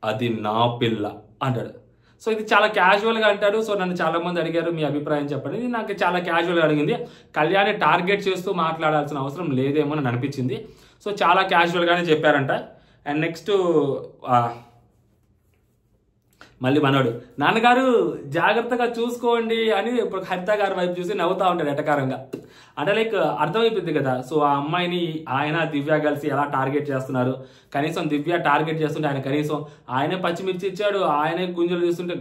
అది నా పిల్ల అంటాడు. సో ఇది చాలా క్యాజువల్గా అంటాడు. సో నన్ను చాలా మంది అడిగారు మీ అభిప్రాయం చెప్పండి. ఇది నాకు చాలా క్యాజువల్గా అడిగింది. కళ్యాణి టార్గెట్ చేస్తూ మాట్లాడాల్సిన అవసరం లేదేమో అని అనిపించింది. సో చాలా క్యాజువల్గానే చెప్పారంట. అండ్ నెక్స్ట్ మళ్ళీ మనోడు నాన్నగారు జాగ్రత్తగా చూసుకోండి అని ఇప్పుడు హరిత గారి వైపు చూసి నవ్వుతూ ఉంటాడు ఎటకారంగా. అంటే లైక్ అర్థమైపోయింది కదా. సో ఆ అమ్మాయిని ఆయన దివ్య కలిసి ఎలా టార్గెట్ చేస్తున్నారు. కనీసం దివ్య టార్గెట్ చేస్తుంటే ఆయన కనీసం ఆయనే పచ్చిమిర్చి ఇచ్చాడు, ఆయనే గుంజలు తీస్తుంటే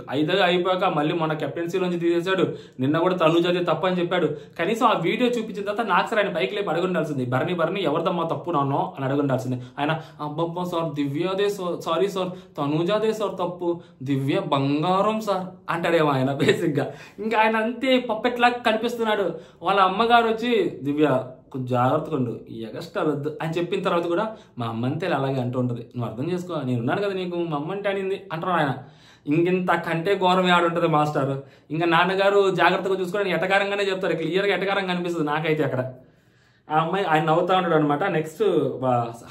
అయిపోయాక మళ్ళీ మన కెప్టెన్సీలోంచి తీసేశాడు. నిన్న కూడా తనుజది తప్పని చెప్పాడు. కనీసం ఆ వీడియో చూపించిన తర్వాత నాకు సార్ ఆయన పైకి లేపు అడుగుండాల్సింది. భరణి ఎవరిదమ్మా తప్పు నాన్నో అని అడుగుండాల్సింది. ఆయన అబ్బబ్బా సార్ దివ్యదే సారీ సార్ తనుజాదే సార్ తప్పు, దివ్య బంగారం సార్ అంటాడేమో ఆయన బేసిక్గా. ఇంకా ఆయన అంతే పప్పెట్లాగా కనిపిస్తున్నాడు. వాళ్ళ అమ్మగారు వచ్చి దివ్య కొంచెం జాగ్రత్తగా ఉండు, ఈ ఎగస్ట్రాలు వద్దు అని చెప్పిన తర్వాత కూడా మా అమ్మ అంతే అలాగే అంటూ ఉంటుంది. నువ్వు అర్థం చేసుకో, నేను ఉన్నాను కదా నీకు, మా అమ్మ అంటే అనింది అంటారు ఆయన. ఇంకింత కంటే ఘోరం ఆడుంటుంది మాస్టర్. ఇంకా నాన్నగారు జాగ్రత్తగా చూసుకొని ఎటకారంగానే చెప్తారు, క్లియర్గా ఎటకారంగా అనిపిస్తుంది నాకైతే అక్కడ. ఆ అమ్మాయి ఆయన నవ్వుతా ఉంటాడు అనమాట. నెక్స్ట్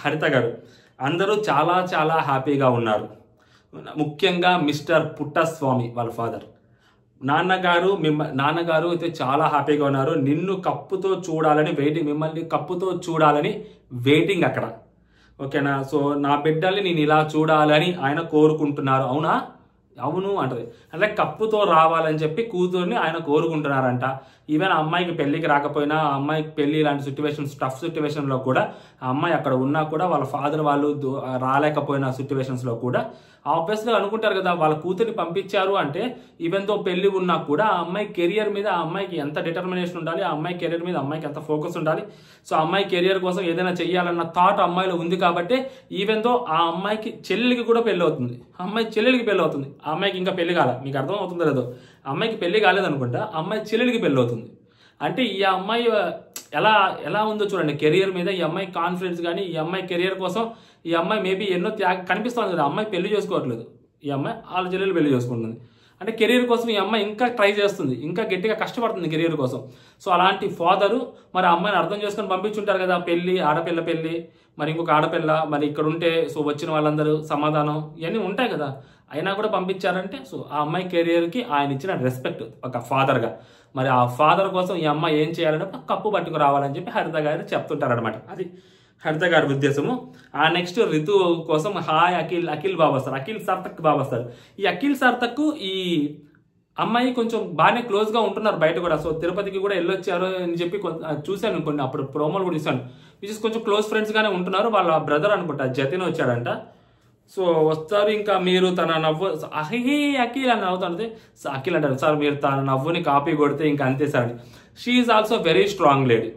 హరిత గారు, అందరూ చాలా చాలా హ్యాపీగా ఉన్నారు, ముఖ్యంగా మిస్టర్ పుట్టస్వామి వాళ్ళ ఫాదర్. నాన్నగారు అయితే చాలా హ్యాపీగా ఉన్నారు, నిన్ను కప్పుతో చూడాలని వెయిటింగ్, మిమ్మల్ని కప్పుతో చూడాలని వెయిటింగ్ అక్కడ. ఓకేనా? సో నా బిడ్డల్ని నేను ఇలా చూడాలని ఆయన కోరుకుంటున్నారు. అవునా? అవును అంటది. అంటే కప్పుతో రావాలని చెప్పి కూతుర్ని ఆయన కోరుకుంటున్నారంట. ఈవెన్ ఆ అమ్మాయికి పెళ్లికి రాకపోయినా, ఆ అమ్మాయికి పెళ్లి ఇలాంటి సిచ్యువేషన్, టఫ్ సిచ్యువేషన్లో కూడా ఆ అమ్మాయి అక్కడ ఉన్నా కూడా వాళ్ళ ఫాదర్ వాళ్ళు రాలేకపోయిన సిచ్యువేషన్స్లో కూడా ఆబ్వియస్గా అనుకుంటారు కదా, వాళ్ళ కూతుర్ని పంపించారు అంటే ఈవెన్ తో పెళ్లి ఉన్నా కూడా ఆ అమ్మాయి కెరియర్ మీద ఆ అమ్మాయికి ఎంత డిటర్మినేషన్ ఉండాలి, ఆ అమ్మాయి కెరియర్ మీద అమ్మాయికి ఎంత ఫోకస్ ఉండాలి. సో ఆ అమ్మాయి కెరియర్ కోసం ఏదైనా చెయ్యాలన్న థాట్ అమ్మాయిలో ఉంది కాబట్టి ఈవెన్ తో ఆ అమ్మాయికి చెల్లెలికి కూడా పెళ్లి అవుతుంది, అమ్మాయి చెల్లెలికి పెళ్లి అవుతుంది. ఆ అమ్మాయికి ఇంకా పెళ్లి కాలే, మీకు అర్థం అవుతుందో లేదో, అమ్మాయికి పెళ్లి కాలేదనుకుంటా, అమ్మాయి చెల్లెలికి పెళ్లి అవుతుంది. అంటే ఈ అమ్మాయి ఎలా ఉందో చూడండి కెరియర్ మీద, ఈ అమ్మాయి కాన్ఫిడెన్స్ కానీ, ఈ అమ్మాయి కెరియర్ కోసం ఈ అమ్మాయి మేబీ ఎన్నో కనిపిస్తుంది కదా, అమ్మాయి పెళ్లి చేసుకోవట్లేదు, ఈ అమ్మాయి వాళ్ళ చెల్లెలు పెళ్లి చేసుకుంటుంది. అంటే కెరీర్ కోసం ఈ అమ్మాయి ఇంకా ట్రై చేస్తుంది, ఇంకా గట్టిగా కష్టపడుతుంది కెరీర్ కోసం. సో అలాంటి ఫాదరు మరి ఆ అమ్మాయిని అర్థం చేసుకొని పంపించుంటారు కదా, ఆడపిల్ల పెళ్లి, మరి ఇంకొక ఆడపిల్ల, మరి ఇక్కడ ఉంటే సో వచ్చిన వాళ్ళందరూ సమాధానం ఇవన్నీ ఉంటాయి కదా, అయినా కూడా పంపించారంటే సో ఆ అమ్మాయి కెరియర్కి ఆయన ఇచ్చిన రెస్పెక్ట్ ఒక ఫాదర్గా. మరి ఆ ఫాదర్ కోసం ఈ అమ్మాయి ఏం చేయాలంటే కప్పు పట్టుకు రావాలని చెప్పి హరిత గారు చెప్తుంటారనమాట. అది హరిత గారి ఉద్దేశము. ఆ నెక్స్ట్ రితు కోసం హాయ్ అఖిల్ బాబు వస్తారు, అఖిల్ సార్థక్ బాబు వస్తారు. ఈ అఖిల్ సార్థక్ ఈ అమ్మాయి కొంచెం బాగానే క్లోజ్గా ఉంటున్నారు బయట కూడా. సో తిరుపతికి కూడా వెళ్ళొచ్చారు అని చెప్పి చూశాను కొన్ని, అప్పుడు ప్రోమోలు కూడా చూశాను, విచ్ ఇస్ కొంచెం క్లోజ్ ఫ్రెండ్స్గానే ఉంటున్నారు. వాళ్ళ బ్రదర్ అనుకుంటా జతిన్ వచ్చాడంట. సో వస్తారు, ఇంకా మీరు తన నవ్వు అఖిల్ అని నవ్వుతుంది. అఖిల్ అంటారు, సార్ మీరు తన నవ్వుని కాపీ కొడితే ఇంకా అంతే సార్ అని. She is also very strong lady.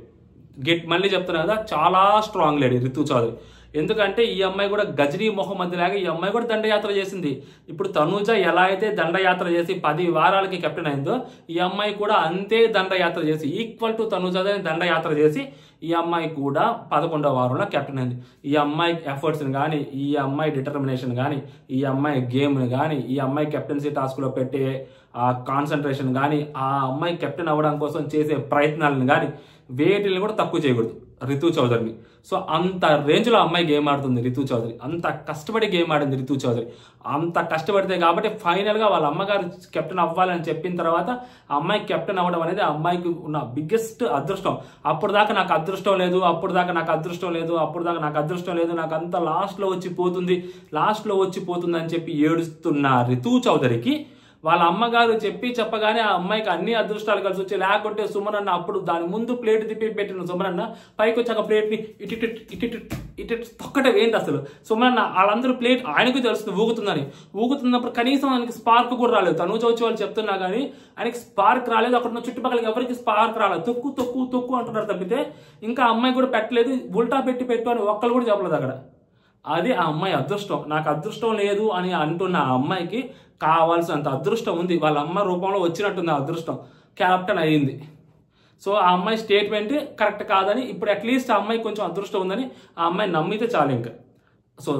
మళ్ళీ చెప్తున్నా కదా, చాలా స్ట్రాంగ్ లేడీ రితు చౌదరి. ఎందుకంటే ఈ అమ్మాయి కూడా గజనీ మొహమ్మద్ లాగా ఈ అమ్మాయి కూడా దండయాత్ర చేసింది. ఇప్పుడు తనూజ ఎలా అయితే దండయాత్ర చేసి 10 వారాలకి కెప్టెన్ అయిందో, ఈ అమ్మాయి కూడా అంతే దండయాత్ర చేసి ఈక్వల్ టు తనూజ దండయాత్ర చేసి ఈ అమ్మాయి కూడా 11వ వారంలో కెప్టెన్ అయింది. ఈ అమ్మాయి ఎఫర్ట్స్ని కానీ, ఈ అమ్మాయి డిటర్మినేషన్ కానీ, ఈ అమ్మాయి గేమ్ని కానీ, ఈ అమ్మాయి కెప్టెన్సీ టాస్క్లో పెట్టే ఆ కాన్సన్ట్రేషన్ కానీ, ఆ అమ్మాయి కెప్టెన్ అవ్వడం కోసం చేసే ప్రయత్నాలను కానీ వేటిని కూడా తక్కువ చేయకూడదు రితు చౌదరిని. సో అంత రేంజ్లో అమ్మాయి గేమ్ ఆడుతుంది రితు చౌదరి, అంత కష్టపడి గేమ్ ఆడింది రితు చౌదరి. అంత కష్టపడితే కాబట్టి ఫైనల్గా వాళ్ళ అమ్మగారు కెప్టెన్ అవ్వాలని చెప్పిన తర్వాత ఆ అమ్మాయి కెప్టెన్ అవ్వడం అనేది ఆ అమ్మాయికి ఉన్న బిగ్గెస్ట్ అదృష్టం. అప్పుడు దాకా నాకు అదృష్టం లేదు, నాకు అంత లాస్ట్లో వచ్చి పోతుంది అని చెప్పి ఏడుస్తున్న రితు చౌదరికి వాళ్ళ అమ్మగారు చెప్పగానే ఆ అమ్మాయికి అన్ని అదృష్టాలు కలిసి వచ్చి, లేకుంటే సుమనన్న అప్పుడు దాని ముందు ప్లేట్ తిప్పి పెట్టిన సుమనన్న పైకి వచ్చాక ప్లేట్ని ఇటు తొక్కటే ఏంటి అసలు. సుమనన్న వాళ్ళందరూ ప్లేట్ ఆయనకు తెలుస్తుంది ఊగుతున్నప్పుడు కనీసం ఆయనకి స్పార్క్ కూడా రాలేదు. తనూజ వచ్చి వాళ్ళు చెప్తున్నా కానీ ఆయనకి స్పార్క్ రాలేదు. అక్కడ ఉన్న చుట్టుపక్కల ఎవరికి స్పార్క్ రాలేదు. తొక్కు అంటున్నారు తప్పితే ఇంకా అమ్మాయి కూడా పెట్టలేదు. ఉల్టా పెట్టు అని ఒక్కరు కూడా చెప్పలేదు అక్కడ. అది ఆ అమ్మాయి అదృష్టం. నాకు అదృష్టం లేదు అని అంటున్న ఆ అమ్మాయికి కావాల్సినంత అదృష్టం ఉంది, వాళ్ళ అమ్మ రూపంలో వచ్చినట్టుంది ఆ అదృష్టం, క్యాప్టెన్ అయ్యింది. సో ఆ అమ్మాయి స్టేట్మెంట్ కరెక్ట్ కాదని ఇప్పుడు అట్లీస్ట్ ఆ అమ్మాయి కొంచెం అదృష్టం ఉందని ఆ అమ్మాయి నమ్మితే చాలు ఇంకా. సో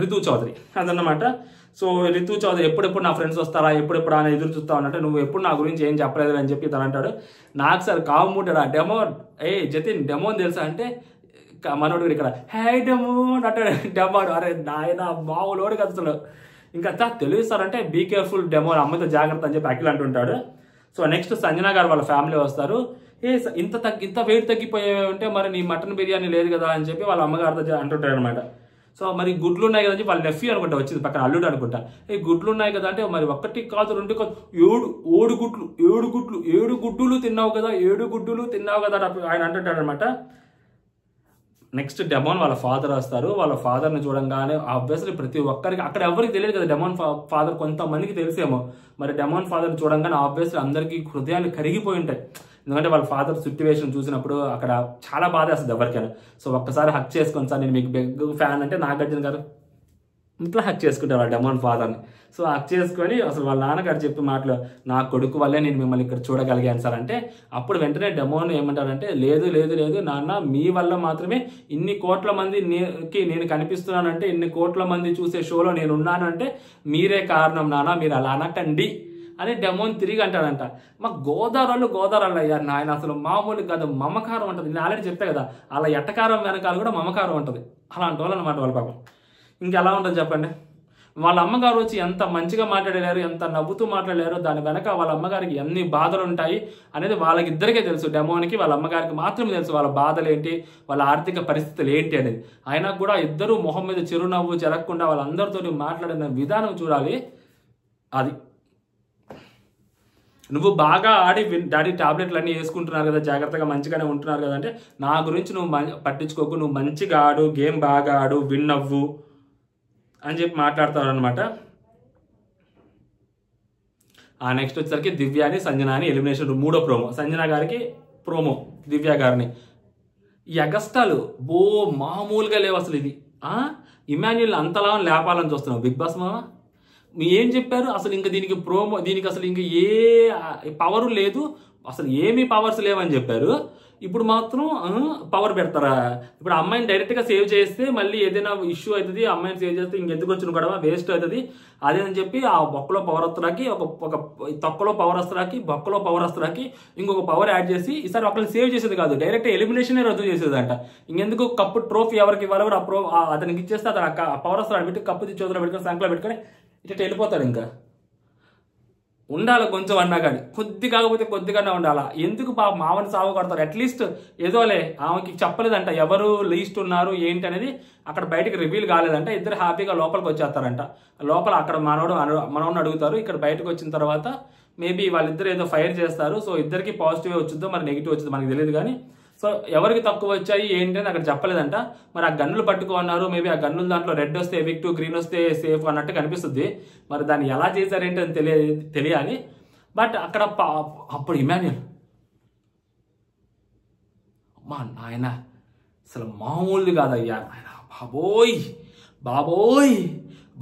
రితు చౌదరి అదన్నమాట. సో రితు చౌదరి ఎప్పుడెప్పుడు నా ఫ్రెండ్స్ వస్తారా, ఎప్పుడెప్పుడు ఆయన ఎదురు చూస్తా ఉన్నట్టు, నువ్వు ఎప్పుడు నా గురించి ఏం చెప్పలేదు అని చెప్పి తను అంటాడు. నాకు సార్ కాముంటాడు ఆ డెమో, జతిన్ డెమో తెలుసా అంటే మనోడు ఇక్కడ హే డెమో అంటాడు. డెమో అరే నాయన మామూలు కలుస్తాడు. ఇంకా తెలుగు సార్ అంటే బీ కేర్ఫుల్ డెమో, అమ్మతో జాగ్రత్త అని చెప్పి అఖిల్ అంటుంటాడు. సో నెక్స్ట్ సంజన గారు వాళ్ళ ఫ్యామిలీ వస్తారు. ఇంత వెయిట్ తగ్గిపోయే ఉంటే మరి నీ మటన్ బిర్యానీ లేదు కదా అని చెప్పి వాళ్ళ అమ్మగారితో అంటుంటాడు అనమాట. సో మరి గుడ్లు ఉన్నాయి కదా అని చెప్పి వాళ్ళ నెఫ్యూ అనుకుంటా వచ్చింది, పక్కన అల్లుడు అనుకుంటా. గుడ్లు ఉన్నాయి కదా అంటే మరి 1 కాదు 2 కాదు 7 గుడ్డులు తిన్నావు కదా ఆయన అంటుంటాడు అనమాట. నెక్స్ట్ డెమోన్ వాళ్ళ ఫాదర్ వస్తారు. వాళ్ళ ఫాదర్ని చూడంగానే ఆబ్వియస్లీ ప్రతి ఒక్కరికి అక్కడ ఎవరికి తెలియదు కదా డెమోన్ ఫాదర్, కొంతమందికి తెలిసేమో. మరి డెమోన్ ఫాదర్ చూడంగానే ఆబ్వియస్లీ అందరికీ హృదయాలు కరిగిపోయి ఉంటాయి. ఎందుకంటే వాళ్ళ ఫాదర్ సిట్యువేషన్ చూసినప్పుడు అక్కడ చాలా బాధ వేస్తుంది ఎవరికైనా. సో ఒక్కసారి హక్ చేసుకొని సార్ నేను మీకు బిగ్ ఫ్యాన్ అంటే నాగార్జున గారు ఇట్లా హక్ చేసుకుంటారు వాళ్ళ డెమోన్ ఫాదర్ని. సో హక్ చేసుకొని అసలు వాళ్ళ నాన్నగారు చెప్పి మాటలు, నా కొడుకు వల్లే నేను మిమ్మల్ని ఇక్కడ చూడగలిగాను సార్ అంటే, అప్పుడు వెంటనే డెమోన్ ఏమంటారంటే, లేదు లేదు లేదు నాన్న, మీ వల్ల మాత్రమే ఇన్ని కోట్ల మందికి నేను కనిపిస్తున్నానంటే, ఇన్ని కోట్ల మంది చూసే షోలో నేను ఉన్నానంటే మీరే కారణం నాన్న, మీరు అలా అనకండి అని డెమోన్ తిరిగి అంటాడంట. మా గోదావరాళ్ళు అయ్యా నాయన, అసలు మామూలు కాదు, మమకారం ఉంటుంది. నేను ఆల్రెడీ చెప్పా కదా, అలా ఎట్టకారం వెనకాల కూడా మమకారం ఉంటుంది. అలాంటి వాళ్ళు అనమాట వాళ్ళ పాపం. ఇంకెలా ఉంటుంది చెప్పండి. వాళ్ళ అమ్మగారు వచ్చి ఎంత మంచిగా మాట్లాడలేరు, ఎంత నవ్వుతూ మాట్లాడలేరు, దాని వెనక వాళ్ళ అమ్మగారికి ఎన్ని బాధలు ఉంటాయి అనేది వాళ్ళకిద్దరికే తెలుసు. డెమోన్కి వాళ్ళ అమ్మగారికి మాత్రమే తెలుసు వాళ్ళ బాధలు ఏంటి, వాళ్ళ ఆర్థిక పరిస్థితులు ఏంటి అనేది. అయినా కూడా ఇద్దరు మొహం మీద చిరునవ్వు చెరగకుండా వాళ్ళందరితో మాట్లాడిన విధానం చూడాలి. అది నువ్వు బాగా ఆడి డాడీ టాబ్లెట్లు అన్నీ వేసుకుంటున్నారు కదా, జాగ్రత్తగా మంచిగానే ఉంటున్నారు కదా అంటే, నా గురించి నువ్వు పట్టించుకోకు, నువ్వు మంచిగా ఆడు, గేమ్ బాగా ఆడు, విన్ అవ్వు అని చెప్పి మాట్లాడతారు అనమాట. ఆ నెక్స్ట్ వచ్చేసరికి దివ్యాని సంజనాని ఎలిమినేషన్ మూడో ప్రోమో. సంజన గారికి ప్రోమో, దివ్య గారిని. ఈ అగస్టాలు మామూలుగా లేవు అసలు. ఇది ఇమాన్యుల్ అంతలా లేపాలని చూస్తున్నావు బిగ్ బాస్ మామ. ఏం చెప్పారు అసలు? ఇంకా దీనికి ప్రోమో, దీనికి అసలు ఇంకా ఏ పవర్ లేదు, అసలు ఏమీ పవర్స్ లేవని చెప్పారు. ఇప్పుడు మాత్రం పవర్ పెడతారా? ఇప్పుడు అమ్మాయిని డైరెక్ట్గా సేవ్ చేస్తే మళ్ళీ ఏదైనా ఇష్యూ అవుతుంది, అమ్మాయిని సేవ్ చేస్తే ఇంకెందుకు వచ్చిన గొడవ, వేస్ట్ అవుతుంది అదేనని చెప్పి ఆ బొక్కలో పవర్ వస్తురాకి, ఒక తొక్కలో పవర్ వస్తురాకి, బొక్కలో పవర్ వస్తురాకి ఇంకొక పవర్ యాడ్ చేసి ఈసారి ఒకరిని సేవ్ చేసేది కాదు, డైరెక్ట్ ఎలిమినేషన్ రద్దు చేసేదంట. ఇంకెందుకు కప్పు ట్రోఫీ ఎవరికి ఇవ్వాలి కూడా అతనికి ఇచ్చేస్తే అతను ఆ పవర్ వస్తురాడు పెట్టి కప్పు చేతిలో పెట్టుకొని సంకలో పెట్టుకొని ఇట్లా వెళ్ళిపోతాడు. ఇంకా ఉండాలి కొంచెం అన్నా కానీ, కొద్ది కాకపోతే కొద్దిగానే ఉండాలా. ఎందుకు మామని సాగు కొడతారు? అట్లీస్ట్ ఏదోలే, ఆమెకి చెప్పలేదంట ఎవరు లీస్ట్ ఉన్నారు ఏంటి అనేది, అక్కడ బయటకు రివీల్ కాలేదంట. ఇద్దరు హ్యాపీగా లోపలికి వచ్చేస్తారంట. లోపల అక్కడ మనోడిని అడుగుతారు. ఇక్కడ బయటకు వచ్చిన తర్వాత మేబీ వాళ్ళిద్దరు ఏదో ఫైర్ చేస్తారు. సో ఇద్దరికి పాజిటివ్ వచ్చిందో మరి నెగిటివ్ వచ్చిందో మనకు తెలియదు కానీ, సో ఎవరికి తక్కువ వచ్చాయి ఏంటి అని అక్కడ చెప్పలేదంట. మరి ఆ గన్నులు పట్టుకున్నారు, మేబీ ఆ గన్నుల దాంట్లో రెడ్ వస్తే ఎవిక్టివ్, గ్రీన్ వస్తే సేఫ్ అన్నట్టు కనిపిస్తుంది. మరి దాన్ని ఎలా చేశారేంటి అని తెలియాలి. బట్ అక్కడ అప్పుడు ఇమాన్యుల్ అమ్మా నాయన అసలు మామూలు కాదయ్యా నాయన,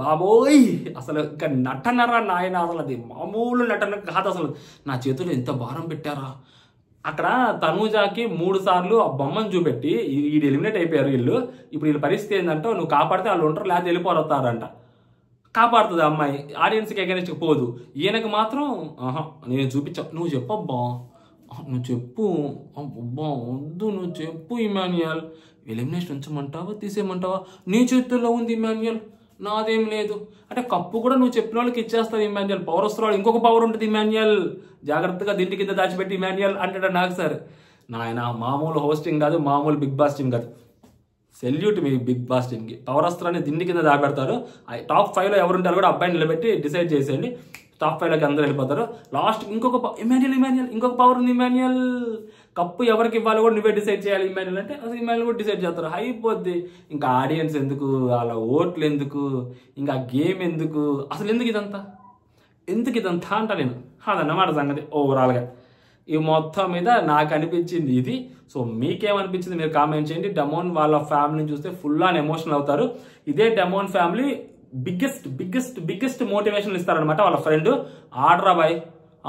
బాబోయ్ అసలు ఇంకా నటనరా నాయన, అసలు అది మామూలు నటన కాదు. అసలు నా చేతులు ఎంత భారం పెట్టారా. అక్కడ తనూజాకి 3 సార్లు ఆ బొమ్మను చూపెట్టి వీడు ఎలిమినేట్ అయిపోయారు వీళ్ళు, ఇప్పుడు వీళ్ళ పరిస్థితి ఏంటంటే నువ్వు కాపాడితే వాళ్ళు ఉంటారు, లేకపోతే వెళ్ళిపోతారంట. కాపాడుతుంది అమ్మాయి, ఆడియన్స్కి అగెనిస్ట్కి పోదు. ఈయనకు మాత్రం నేను చూపించా, నువ్వు చెప్పబ్బా, నువ్వు చెప్పు అబ్బా, వద్దు నువ్వు చెప్పు ఇమాన్యుయల్, ఎలిమినేషన్ ఉంచమంటావా తీసేయమంటావా, నీ చేతుల్లో ఉంది ఇమాన్యుయల్, నాదేం లేదు అంటే కప్పు కూడా నువ్వు చెప్పిన వాళ్ళకి ఇచ్చేస్తావు ఇమాన్యుయల్. పవర్ వస్తున్నాడు, ఇంకొక పవర్ ఉంటుంది ఇమాన్యుయల్, జాగ్రత్తగా దింటి కింద దాచిపెట్టి ఇమాన్యుయల్ అంటాడు నాకు. సార్ నాయన మామూలు హోస్టింగ్ కాదు, మామూలు బిగ్ బాస్ టీం కాదు. సెల్యూట్ మీ బిగ్ బాస్ టీంకి. పవర్ వస్త్రాన్ని దిండి కింద దాపెడతారు. టాప్ 5లో ఎవరుంటారో కూడా అబ్బాయిని నిలబెట్టి డిసైడ్ చేసేయండి. టాప్ 5లోకి అందరూ వెళ్ళిపోతారు. లాస్ట్ ఇంకొక ఇమాన్యుయల్ ఇంకొక పవర్ ఉంది ఇమాన్యుయల్, కప్పు ఎవరికి ఇవ్వాలో కూడా నువ్వే డిసైడ్ చేయాలి ఇమాన్యుయల్ అంటే, అది ఇమాన్యుయల్ కూడా డిసైడ్ చేస్తారు. అయిపోద్ది. ఇంకా ఆడియన్స్ ఎందుకు, అలా ఓట్లు ఎందుకు, ఇంకా గేమ్ ఎందుకు, అసలు ఎందుకు ఇదంతా అంట నేను. అదన్నమాట సంగతి ఓవరాల్గా. ఈ మొత్తం మీద నాకు అనిపించింది ఇది. సో మీకేమనిపించింది మీరు కామెంట్ చేయండి. డెమోన్ వాళ్ళ ఫ్యామిలీని చూస్తే ఫుల్ ఆన్ ఎమోషనల్ అవుతారు. ఇదే డెమోన్ ఫ్యామిలీ బిగ్గెస్ట్ మోటివేషన్ ఇస్తారనమాట వాళ్ళ ఫ్రెండ్. ఆడరా బాయ్,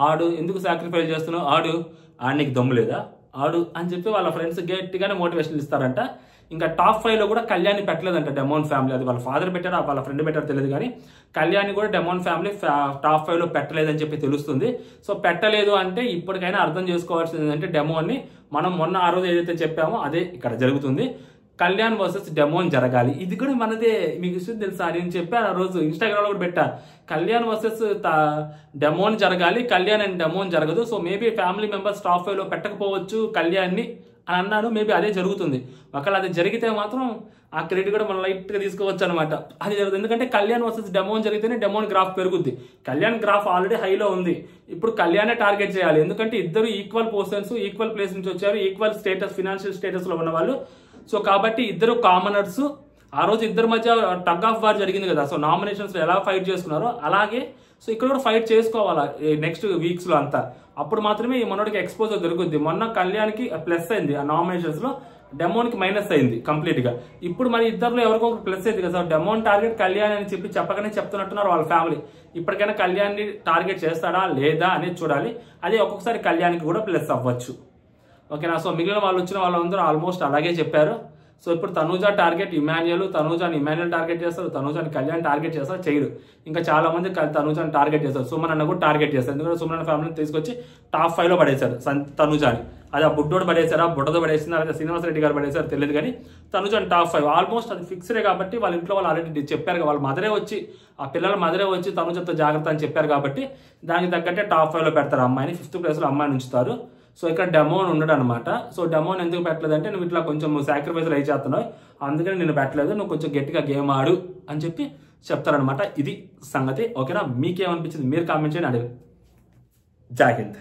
ఆడు, ఎందుకు సాక్రిఫైస్ చేస్తున్నావు, ఆడు నీకు దమ్ము లేదా, ఆడు అని చెప్పి వాళ్ళ ఫ్రెండ్స్ గట్టిగానే మోటివేషన్ ఇస్తారంట. ఇంకా టాప్ 5లో కూడా కళ్యాణి పెట్టలేదంట డెమోన్ ఫ్యామిలీ. అది వాళ్ళ ఫాదర్ పెట్టారా వాళ్ళ ఫ్రెండ్ పెట్టారో తెలియదు కానీ కళ్యాణి కూడా డెమోన్ ఫ్యామిలీ టాప్ 5లో పెట్టలేదని చెప్పి తెలుస్తుంది. సో పెట్టలేదు అంటే ఇప్పటికైనా అర్థం చేసుకోవాల్సింది ఏంటంటే, డెమోన్ని మనం మొన్న ఆ రోజు ఏదైతే చెప్పామో అదే ఇక్కడ జరుగుతుంది. కళ్యాణ్ వర్సెస్ డెమోన్ జరగాలి. ఇది కూడా మనదే. మీకు విషయం తెలుసా, నేను చెప్పాను ఆ రోజు ఇన్స్టాగ్రామ్లో కూడా పెట్టా, కళ్యాణ్ వర్సెస్ డెమోన్ జరగాలి, కళ్యాణ్ అండ్ డెమోన్ జరగదు. So maybe family members top 5లో పెట్టకపోవచ్చు కళ్యాణ్ని అని అన్నాను. మేబీ అదే జరుగుతుంది. ఒకవేళ అది జరిగితే మాత్రం ఆ క్రెడిట్ కూడా మనం లైట్గా తీసుకోవచ్చు అనమాట. అది జరుగుతుంది. ఎందుకంటే కళ్యాణ్ వర్సెస్ డెమోన్ జరిగితేనే డెమోన్ గ్రాఫ్ పెరుగుద్ది. కళ్యాణ్ గ్రాఫ్ ఆల్రెడీ హైలో ఉంది. ఇప్పుడు కళ్యాణే టార్గెట్ చేయాలి. ఎందుకంటే ఇద్దరు ఈక్వల్ పర్సన్స్, ఈక్వల్ ప్లేస్ నుంచి వచ్చారు, ఈక్వల్ స్టేటస్, ఫినాన్షియల్ స్టేటస్లో ఉన్న వాళ్ళు. సో కాబట్టి ఇద్దరు కామనర్స్. ఆ రోజు ఇద్దరి మధ్య టగ్ ఆఫ్ వార్ జరిగింది కదా. సో నామినేషన్స్లో ఎలా ఫైట్ చేసుకున్నారో అలాగే సో ఇక్కడ కూడా ఫైట్ చేసుకోవాలా నెక్స్ట్ వీక్స్లో అంతా. అప్పుడు మాత్రమే ఈ మనోడికి ఎక్స్పోజర్ దొరుకుద్ది. మొన్న కళ్యాణ్కి ప్లస్ అయింది ఆ నామినేషన్స్లో, డెమోన్కి మైనస్ అయింది కంప్లీట్గా. ఇప్పుడు మరి ఇద్దరులో ఎవరికో ఒక ప్లస్ అయింది కదా. డెమోన్ టార్గెట్ కళ్యాణ్ అని చెప్పి చెప్పగానే చెప్తున్నట్టున్నారు వాళ్ళ ఫ్యామిలీ. ఇప్పటికైనా కళ్యాణ్ని టార్గెట్ చేస్తాడా లేదా అనేది చూడాలి. అదే ఒక్కొక్కసారి కళ్యాణ్కి కూడా ప్లస్ అవ్వచ్చు. ఓకేనా. సో మిగిలిన వాళ్ళు వచ్చిన వాళ్ళందరూ ఆల్మోస్ట్ అలాగే చెప్పారు. సో ఇప్పుడు తనూజ టార్గెట్ ఇమాన్యుయల్, తనూజాని ఇమాన్యుయల్ టార్గెట్ చేస్తారు, తనూజాని కళ్యాణ్ టార్గెట్ చేస్తారు, చేయడు. ఇంకా చాలా మంది తనూజాని టార్గెట్ చేస్తారు, సుమన్ అన్న కూడా టార్గెట్ చేస్తారు. ఎందుకంటే సుమన్ ఫ్యామిలీని తీసుకొచ్చి టాప్ 5లో పడేశారు తనూజాని. అది ఆ బుడ్డోడు పడేశారా, బుడ్డతో పడేసినారా, లేదా శ్రీనివాస్ రెడ్డి గారు పడేశారు తెలియదు, కానీ తనూజాని టాప్ 5 ఆల్మోస్ట్ అది ఫిక్స్డే. కాబట్టి వాళ్ళ ఇంట్లో వాళ్ళు ఆల్రెడీ చెప్పారు, వాళ్ళ మదరే వచ్చి ఆ పిల్లల మదరే వచ్చి తనూజతో జాగ్రత్త అని చెప్పారు. కాబట్టి దానికి తగ్గట్టే టాప్ 5లో పెడతారు అమ్మాయిని. 5th ప్లేస్లో అమ్మాయిని ఉంచుతారు. సో ఇక్కడ డెమోన్ ఉండడు అనమాట. సో డెమోన్ ఎందుకు పెట్టలేదంటే, నువ్వు ఇట్లా కొంచెం సాక్రిఫైస్ అయి చేస్తున్నావు, అందుకని నేను పెట్టలేదు, నువ్వు కొంచెం గట్టిగా గేమ్ ఆడు అని చెప్పి చెప్తారనమాట. ఇది సంగతి. ఓకేనా. మీకేమనిపించింది మీరు కామెంట్ చేయండి. అడిగి. జై హింద్.